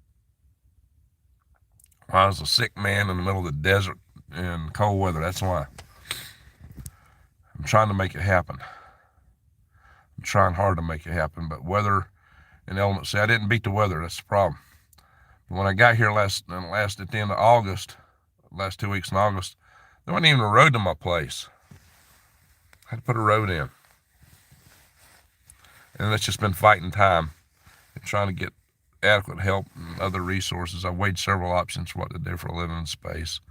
why I was a sick man in the middle of the desert in cold weather. That's why. I'm trying to make it happen. I'm trying hard to make it happen, but weather and elements. See, I didn't beat the weather. That's the problem. But when I got here last at the end of August, last 2 weeks in August, there wasn't even a road to my place. I had to put a road in. And that's just been fighting time and trying to get adequate help and other resources. I weighed several options for what to do for a living in space.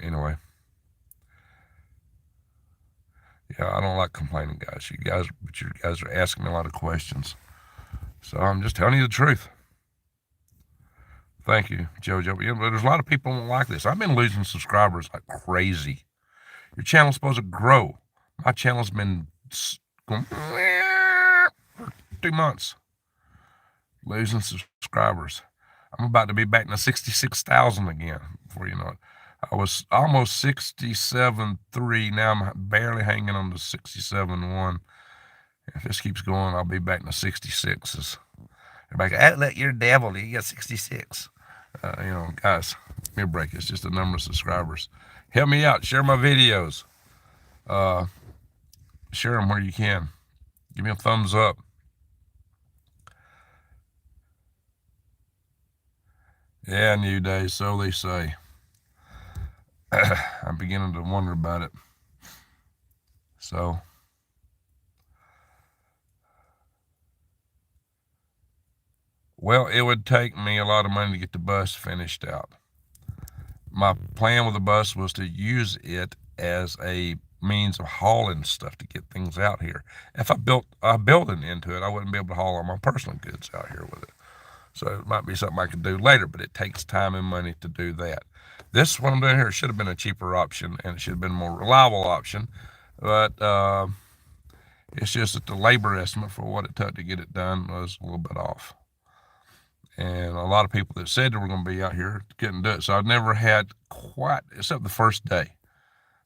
Anyway. Yeah, I don't like complaining, guys. You guys are asking me a lot of questions. So I'm just telling you the truth. Thank you, JoJo. There's a lot of people who don't like this. I've been losing subscribers like crazy. Your channel's supposed to grow. My channel's been going for 2 months. Losing subscribers. I'm about to be back to 66,000 again before you know it. I was almost 67.3. Now I'm barely hanging on to 67.1. If this keeps going, I'll be back in the 66s. Everybody go, outlet your devil, you got 66. Guys, give me a break. It's just a number of subscribers. Help me out. Share my videos. Share them where you can. Give me a thumbs up. Yeah, New Day, so they say. I'm beginning to wonder about it. So, well, it would take me a lot of money to get the bus finished out. My plan with the bus was to use it as a means of hauling stuff to get things out here. If I built a building into it, I wouldn't be able to haul all my personal goods out here with it. So it might be something I could do later, but it takes time and money to do that. This, what I'm doing here, should have been a cheaper option, and it should have been a more reliable option. But it's just that the labor estimate for what it took to get it done was a little bit off. And a lot of people that said they were going to be out here couldn't do it. So I've never had quite, except the first day.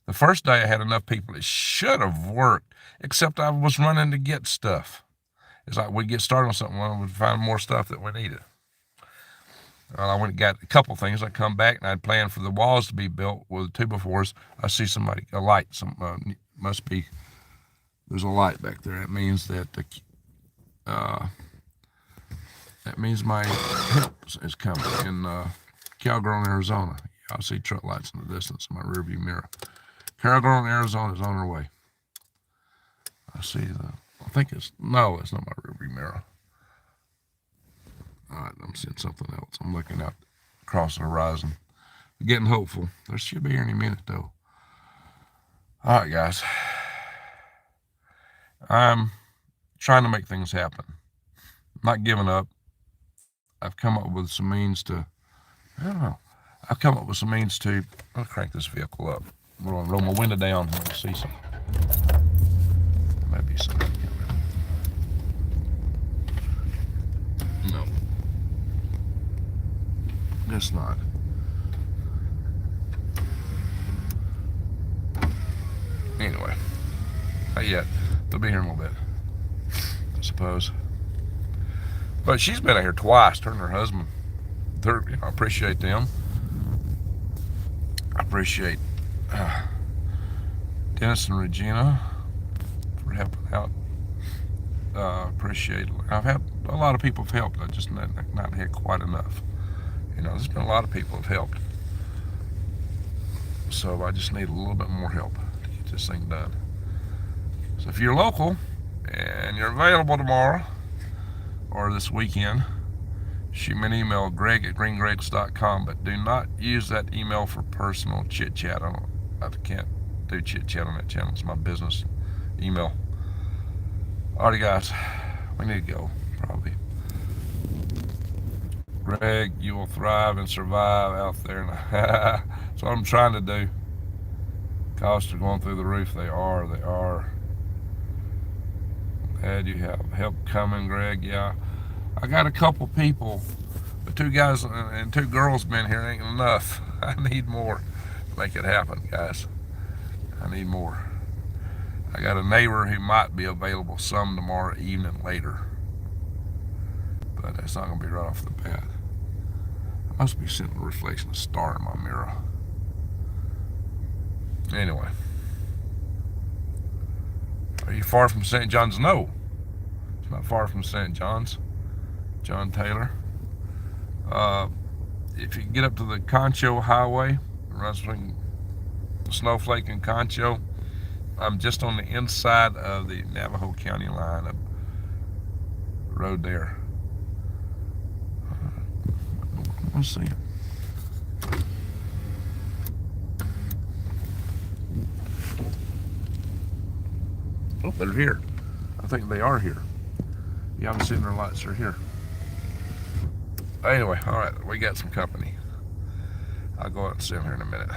The first day I had enough people that should have worked, except I was running to get stuff. It's like we'd get started on something, and we'd find more stuff that we needed. Well, I went and got a couple things. I come back and I'd planned for the walls to be built with 2x4s. I see a light. Must be, there's a light back there. That means that my help is coming in Calderon, Arizona. I see truck lights in the distance in my rearview mirror. Calderon, Arizona is on their way. It's not my rearview mirror. All right, I'm seeing something else. I'm looking out across the horizon. I'm getting hopeful. There should be here any minute, though. All right, guys. I'm trying to make things happen. I'm not giving up. I've come up with some means to, I'll crank this vehicle up. I'm going to roll my window down and see something. Maybe something. No. Guess not. Anyway. Not yet. They'll be here in a little bit, I suppose. But she's been out here twice, her and her husband. I appreciate them. I appreciate Dennis and Regina for helping out. I've had a lot of people have helped. I just not had quite enough. There's been a lot of people have helped. So I just need a little bit more help to get this thing done. So if you're local and you're available tomorrow or this weekend, shoot me an email, greg@greengregs.com, but do not use that email for personal chit-chat. I can't do chit-chat on that channel. It's my business email. Alrighty, guys, we need to go, probably. Greg, you will thrive and survive out there. That's what I'm trying to do. Costs are going through the roof. They are. Glad you have help coming, Greg. Yeah, I got a couple people, but 2 guys and 2 girls been here ain't enough. I need more to make it happen, guys. I need more. I got a neighbor who might be available some tomorrow evening later, but that's not going to be right off the bat. I must be seeing a reflection of a star in my mirror. Anyway. Are you far from St. John's? No. It's not far from St. John's. John Taylor. If you get up to the Concho Highway, runs between Snowflake and Concho, I'm just on the inside of the Navajo County line up the road there. Let's see. Oh, they're here. I think they are here. Yeah, I'm seeing their lights are here. Anyway, all right, we got some company. I'll go out and see them here in a minute.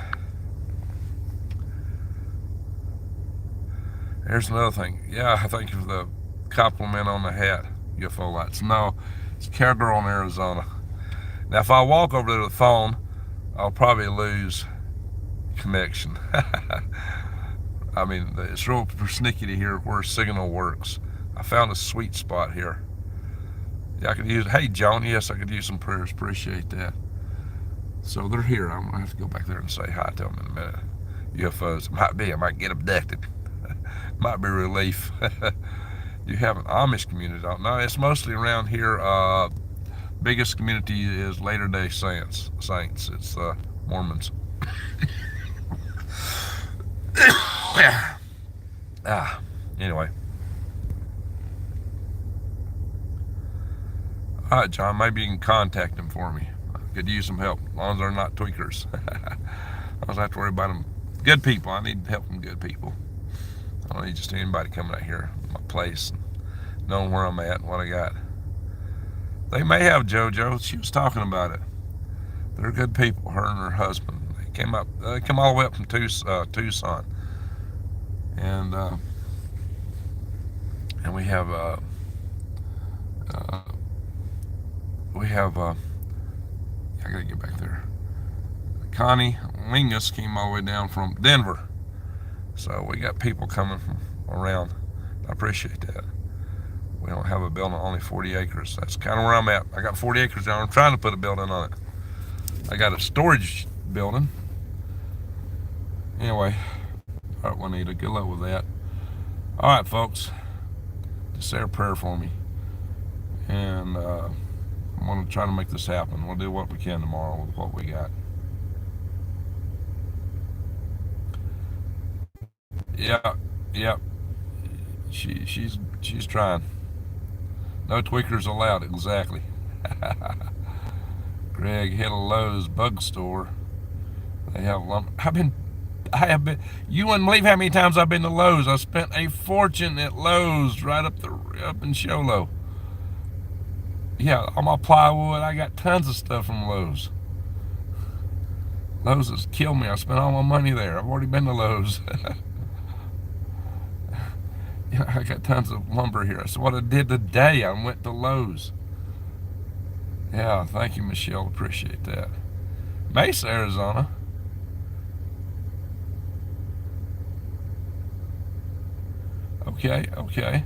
Here's another thing. Yeah, thank you for the compliment on the hat, UFO lights. No, it's Calderon, Arizona. Now, if I walk over to the phone, I'll probably lose connection. I mean, it's real persnickety here where signal works. I found a sweet spot here. Yeah, I could use, hey, John, yes, I could use some prayers. Appreciate that. So they're here. I'm going to have to go back there and say hi to them in a minute. UFOs. I might get abducted. Might be relief. You have an Amish community, don't know. It's mostly around here. Biggest community is Latter-day Saints. It's Mormons. Anyway. All right, John, maybe you can contact them for me. I could use some help, as long as they're not tweakers. I don't have to worry about them. Good people. I need help from good people. I don't need just anybody coming out here, my place, and knowing where I'm at and what I got. They may have JoJo. She was talking about it. They're good people, her and her husband. They came all the way up from Tucson. And we have I gotta get back there. Connie Lingus came all the way down from Denver. So we got people coming from around. I appreciate that. We don't have a building, only 40 acres. That's kind of where I'm at. I got 40 acres down. I'm trying to put a building on it. I got a storage building. Anyway, all right, Juanita, good luck with that. All right, folks, just say a prayer for me. And I'm going to try to make this happen. We'll do what we can tomorrow with what we got. Yeah. She's trying. No tweakers allowed, exactly. Greg hit a Lowe's bug store. They have lumber. I have been. You wouldn't believe how many times I've been to Lowe's. I spent a fortune at Lowe's right up in Show Low. Yeah, all my plywood. I got tons of stuff from Lowe's. Lowe's has killed me. I spent all my money there. I've already been to Lowe's. Yeah, I got tons of lumber here. That's what I did today. I went to Lowe's. Yeah, thank you, Michelle. Appreciate that. Mesa, Arizona. Okay.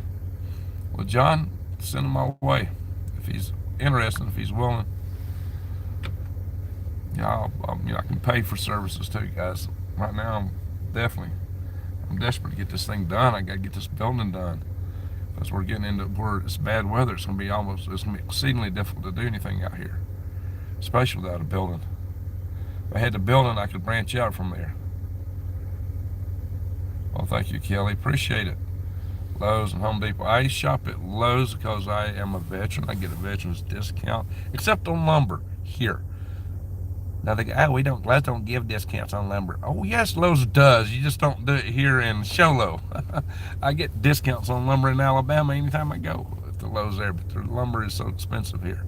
Well, John, send him my way if he's interested, if he's willing. Yeah, I can pay for services too, guys. Right now, I'm desperate to get this thing done. I got to get this building done because we're getting into where it's bad weather. It's going to be exceedingly difficult to do anything out here, especially without a building. If I had the building, I could branch out from there. Well, thank you, Kelly. Appreciate it. Lowe's and Home Depot. I shop at Lowe's because I am a veteran. I get a veteran's discount, except on lumber here. Now they go, Lowe's don't give discounts on lumber. Oh yes, Lowe's does. You just don't do it here in Show Low. I get discounts on lumber in Alabama anytime I go to Lowe's there, but their lumber is so expensive here.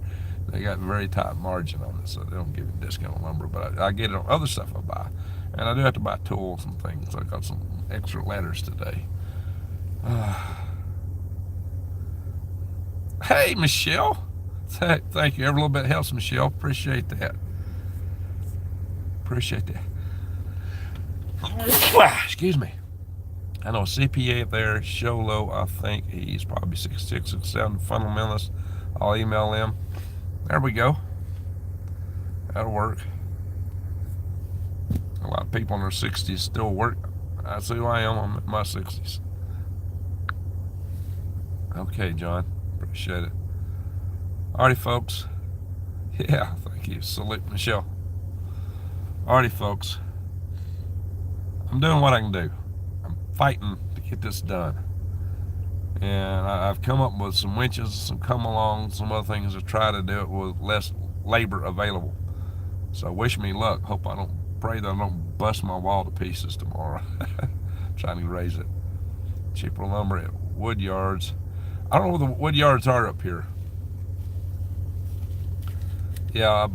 They got very tight margin on it, so they don't give you a discount on lumber. But I get it on other stuff I buy, and I do have to buy tools and things. So I got some extra letters today. Hey, Michelle. Thank you. Every little bit helps, Michelle. Appreciate that. Excuse me. I know a CPA up there, Show Low. I think he's probably 66, 67, fundamentalist. I'll email him. There we go. That'll work. A lot of people in their 60s still work. That's who I am. I'm in my 60s. Okay, John. Appreciate it. Alrighty, folks. Yeah, thank you. Salute, Michelle. Alrighty, folks. I'm doing what I can do. I'm fighting to get this done. And I've come up with some winches, some come-alongs, some other things to try to do it with less labor available. So wish me luck. Pray that I don't bust my wall to pieces tomorrow. Trying to raise it. Cheaper lumber at wood yards. I don't know where the wood yards are up here. Yeah, I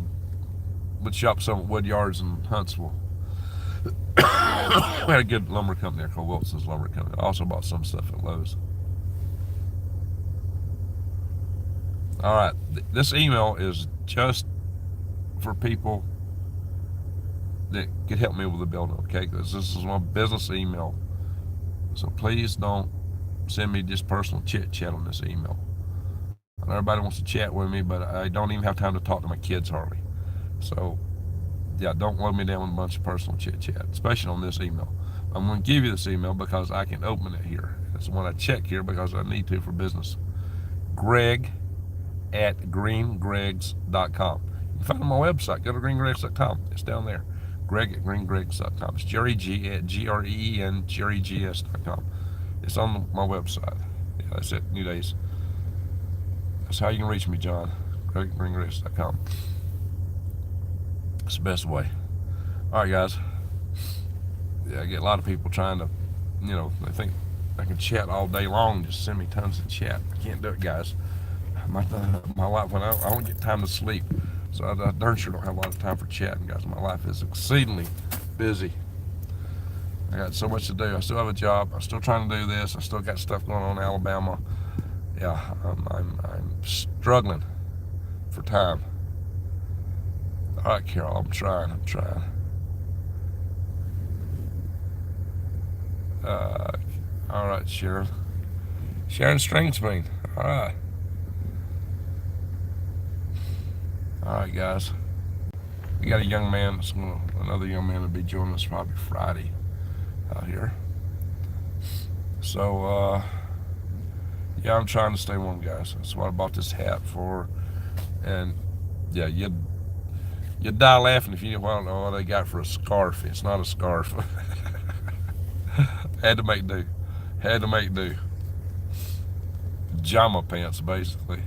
would shop some wood yards in Huntsville. We had a good lumber company there called Wilson's Lumber Company. I also bought some stuff at Lowe's. All right, this email is just for people that could help me with the building, okay? Because this is my business email. So please don't send me just personal chit chat on this email. I know everybody wants to chat with me, but I don't even have time to talk to my kids hardly. So yeah, don't load me down with a bunch of personal chit chat, especially on this email. I'm going to give you this email because I can open it here. It's the one I check here because I need to for business. Greg@greengregs.com. You can find it on my website. Go to greengregs.com. It's down there. Greg@greengregs.com. It's Jerry G at GREEN, GerryGS.com. It's on my website. Yeah, that's it. New Days. That's how you can reach me, John. Greg@greengregs.com. It's the best way. All right, guys. Yeah, I get a lot of people trying to, they think I can chat all day long. Just send me tons of chat. I can't do it, guys. My life, when I don't get time to sleep, so I darn sure don't have a lot of time for chatting, guys. My life is exceedingly busy. I got so much to do. I still have a job. I'm still trying to do this. I still got stuff going on in Alabama. Yeah, I'm struggling for time. All right, Carol, I'm trying. All right, Sharon Stringsmean. All right, guys. We got a young man. Another young man will be joining us probably Friday out here. So, yeah, I'm trying to stay warm, guys. That's what I bought this hat for. And yeah, you'd die laughing if you don't know what they got for a scarf. It's not a scarf. Had to make do. Pajama pants, basically.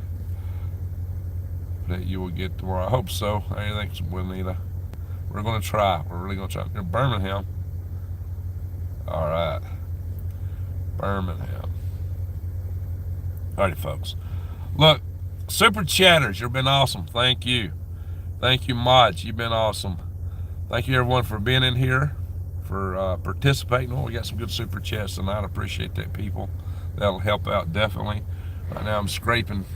That you will get tomorrow. I hope so. I think so, Juanita. We're going to try. We're really going to try. In Birmingham. All right. Birmingham. Alrighty, folks. Look, Super Chatters, you've been awesome. Thank you. Thank you, Mods. You've been awesome. Thank you, everyone, for being in here, for participating. Well, we got some good Super Chats tonight. I appreciate that, people. That'll help out, definitely. Right now, I'm scraping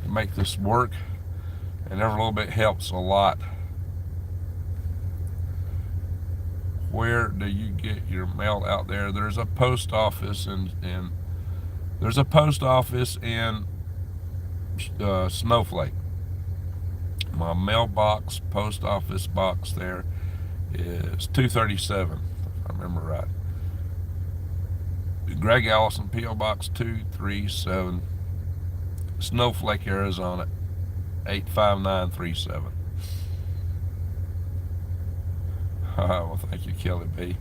to make this work, and every little bit helps a lot. Where do you get your mail out there? There's a post office in Snowflake. My mailbox, post office box there is 237, if I remember right. Greg Allison, P.O. Box 237, Snowflake, Arizona 85937. Well, thank you, Kelly B.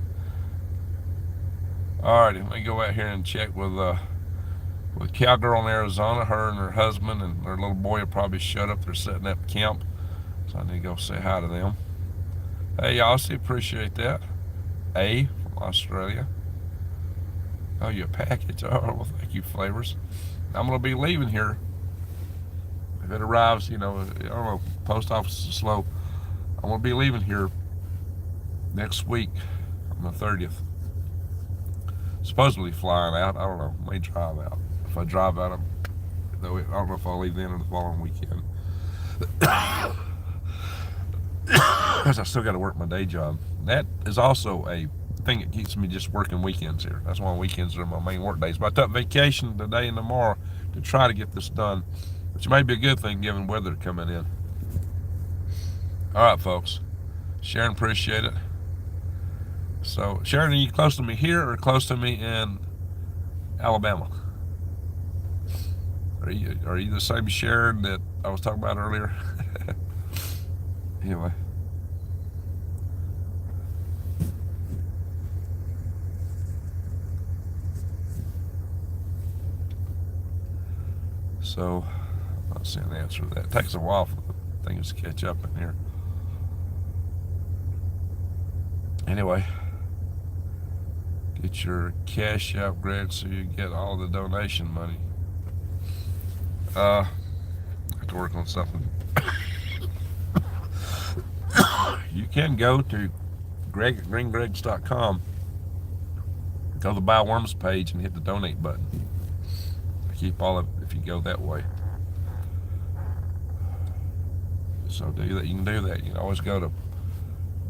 Alrighty, let me go out here and check with Cowgirl in Arizona. Her and her husband and their little boy will probably shut up. They're setting up camp, so I need to go say hi to them. Hey, y'all, appreciate that. A from Australia. Oh, you a package? Oh, well, thank you, Flavors. I'm going to be leaving here. If it arrives, I don't know, post office is slow. I'm going to be leaving here next week on the 30th. Supposedly flying out. I don't know. May drive out. If I drive out, I don't know if I'll leave then or the following weekend. Because I still got to work my day job. That is also a thing that keeps me just working weekends here. That's why weekends are my main work days. But I took vacation today and tomorrow to try to get this done, which may be a good thing given weather coming in. All right, folks. Sharon, appreciate it. So, Sharon, are you close to me here or close to me in Alabama? Are you the same Sharon that I was talking about earlier? Anyway. So, I'm not seeing the answer to that. It takes a while for the things to catch up in here. Anyway, get your cash out, Greg, so you get all the donation money. I have to work on something. You can go to greg@greengregs.com, go to the Buy Worms page and hit the donate button. I keep all of it if you go that way. So do that. You can do that. You can always go to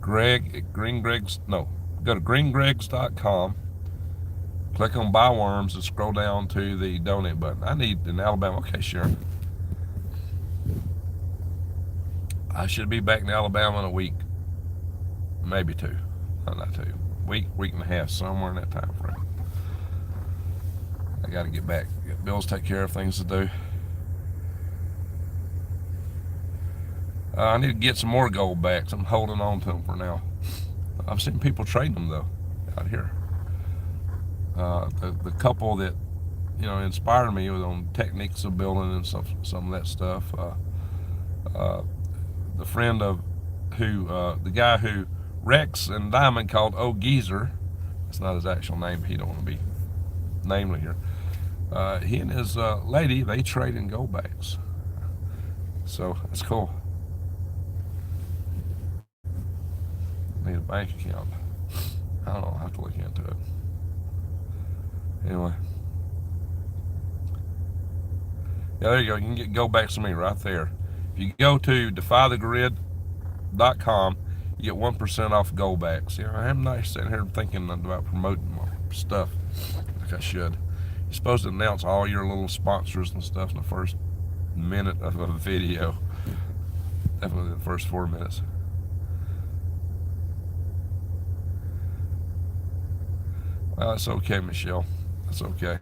Greg at GreenGregs. No, go to greengregs.com. Click on Buy Worms and scroll down to the donate button. I need in Alabama. Okay, Sharon. I should be back in Alabama in a week, maybe two. No, not 2. Week and a half, somewhere in that time frame. I got to get back. Got bills to take care of, things to do. I need to get some more gold backs. I'm holding on to them for now. I've seen people trading them though out here. The couple that inspired me was on techniques of building and some of that stuff. The friend of the guy who Rex and Diamond called Old Geezer. That's not his actual name. He don't want to be named here. He and his lady, they trade in gold backs. So that's cool. Need a bank account. I don't know. I'll have to look into it. Anyway. Yeah, there you go. You can get gold backs from me right there. If you go to defythegrid.com, you get 1% off gold backs. I'm not sitting here thinking about promoting my stuff like I should. You're supposed to announce all your little sponsors and stuff in the first minute of a video. Definitely the first 4 minutes. Well, that's okay, Michelle. That's okay.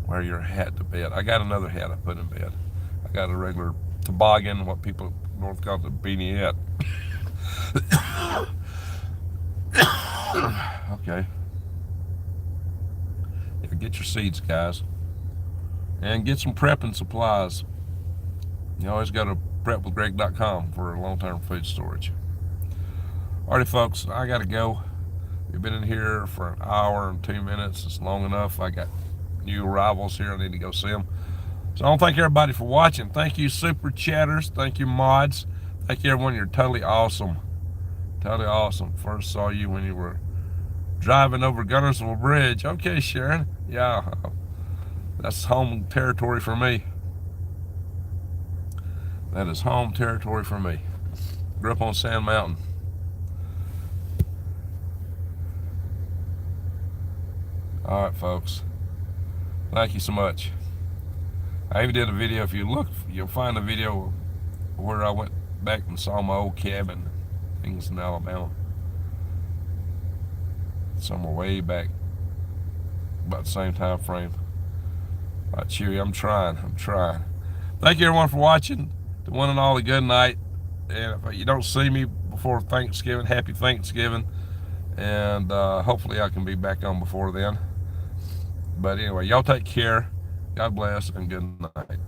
Wear your hat to bed. I got another hat I put in bed. I got a regular toboggan, what people up north call the beanie hat. Okay. Yeah, get your seeds, guys. And get some prepping supplies. You always got to prepwithgreg.com for long-term food storage. Alrighty, folks, I got to go. We've been in here for an hour and 2 minutes. It's long enough. I got new arrivals here. I need to go see them. So I want to thank everybody for watching. Thank you, super chatters. Thank you, mods. Thank you, everyone. You're totally awesome. Totally awesome. First saw you when you were driving over Gunnersville Bridge. Okay, Sharon. Yeah, that's home territory for me. That is home territory for me. Grew up on Sand Mountain. All right, folks. Thank you so much. I even did a video. If you look, you'll find a video where I went back and saw my old cabin, things in Alabama. Somewhere way back, about the same time frame. All right, Chewy, I'm trying. Thank you, everyone, for watching. To one and all, a good night. And if you don't see me before Thanksgiving, happy Thanksgiving. And hopefully I can be back on before then. But anyway, y'all take care. God bless and good night.